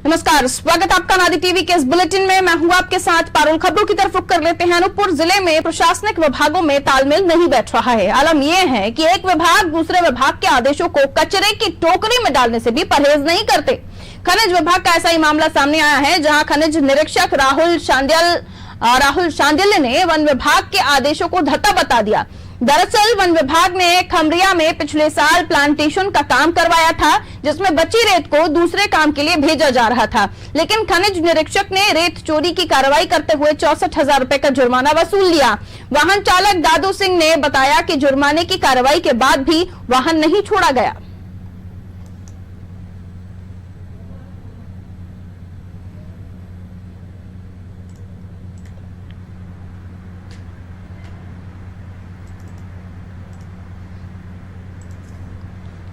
नमस्कार, स्वागत आपका नादी टीवी के इस बुलेटिन में। मैं हूं आपके साथ पारुल। खबरों की तरफ रुख कर लेते हैं। अनूपपुर जिले में प्रशासनिक विभागों में तालमेल नहीं बैठ रहा है। आलम यह है कि एक विभाग दूसरे विभाग के आदेशों को कचरे की टोकरी में डालने से भी परहेज नहीं करते। खनिज विभाग का ऐसा ही मामला सामने आया है, जहां खनिज निरीक्षक राहुल शांडिल्य ने वन विभाग के आदेशों को धत्ता बता दिया। दरअसल वन विभाग ने खमरिया में पिछले साल प्लांटेशन का काम करवाया था, जिसमें बची रेत को दूसरे काम के लिए भेजा जा रहा था, लेकिन खनिज निरीक्षक ने रेत चोरी की कार्रवाई करते हुए 64,000 रुपए का जुर्माना वसूल लिया। वाहन चालक दादू सिंह ने बताया कि जुर्माने की कार्रवाई के बाद भी वाहन नहीं छोड़ा गया।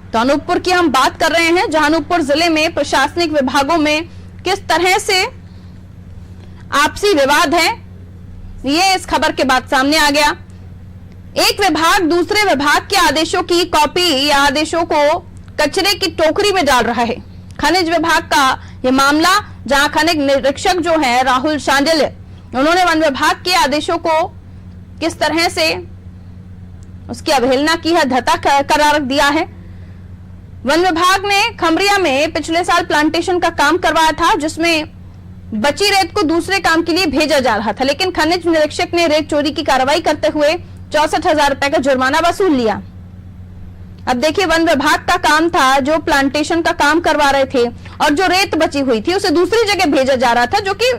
तो अनूपपुर की हम बात कर रहे हैं, जहां अनूपपुर जिले में प्रशासनिक विभागों में किस तरह से आपसी विवाद है, ये इस खबर के बाद सामने आ गया। एक विभाग दूसरे विभाग के आदेशों की कॉपी या आदेशों को कचरे की टोकरी में डाल रहा है। खनिज विभाग का यह मामला, जहां खनिज निरीक्षक जो है राहुल शांडिल्य, उन्होंने वन विभाग के आदेशों को किस तरह से उसकी अवहेलना की है, धत्ता करार दिया है। वन विभाग ने खमरिया में पिछले साल प्लांटेशन का काम करवाया था, जिसमें बची रेत को दूसरे काम के लिए भेजा जा रहा था, लेकिन खनिज निरीक्षक ने रेत चोरी की कार्रवाई करते हुए 64,000 रुपए का जुर्माना वसूल लिया। अब देखिए, वन विभाग का काम था, जो प्लांटेशन का काम करवा रहे थे, और जो रेत बची हुई थी उसे दूसरी जगह भेजा जा रहा था, जो कि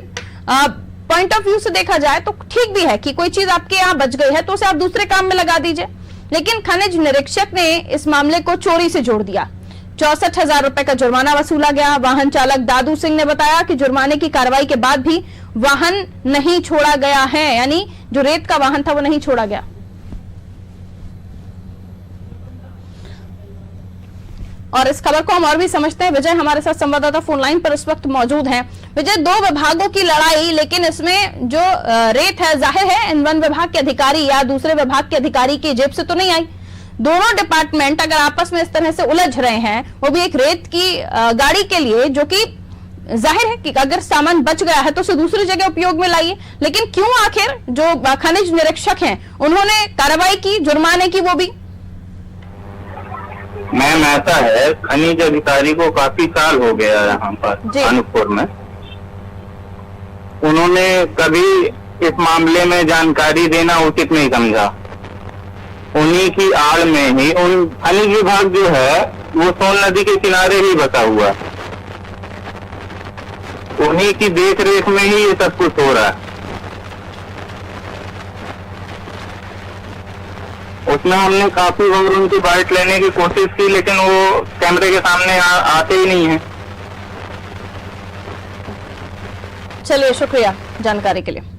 पॉइंट ऑफ व्यू से देखा जाए तो ठीक भी है कि कोई चीज आपके यहाँ बच गई है तो उसे आप दूसरे काम में लगा दीजिए, लेकिन खनिज निरीक्षक ने इस मामले को चोरी से जोड़ दिया। 64,000 रुपए का जुर्माना वसूला गया। वाहन चालक दादू सिंह ने बताया कि जुर्माने की कार्रवाई के बाद भी वाहन नहीं छोड़ा गया है, यानी जो रेत का वाहन था वो नहीं छोड़ा गया। और इस खबर को हम और भी समझते हैं। विजय हमारे साथ संवाददाता फोन लाइन पर इस वक्त मौजूद हैं। विजय, दो विभागों की लड़ाई, लेकिन इसमें जो रेत है, जाहिर है इन वन विभाग के अधिकारी या दूसरे विभाग के अधिकारी की जेब से तो नहीं आई। दोनों डिपार्टमेंट अगर आपस में इस तरह से उलझ रहे हैं, वो भी एक रेत की गाड़ी के लिए, जो कि जाहिर है कि अगर सामान बच गया है तो उसे दूसरी जगह उपयोग में लाइए, लेकिन क्यों आखिर जो खनिज निरीक्षक हैं उन्होंने कार्रवाई की, जुर्माने की, वो भी? मैम, ऐसा है, खनिज अधिकारी को काफी साल हो गया यहाँ पर अनूपपुर में। उन्होंने कभी इस मामले में जानकारी देना उचित नहीं समझा। उन्हीं की आड़ में ही खनिज विभाग जो है वो सोन नदी के किनारे ही बसा हुआ है, उन्हीं की देख रेख में ही ये सब कुछ हो रहा है। उसमें हमने काफी बार उनकी बाइट लेने की कोशिश की, लेकिन वो कैमरे के सामने आते ही नहीं है। चलिए, शुक्रिया जानकारी के लिए।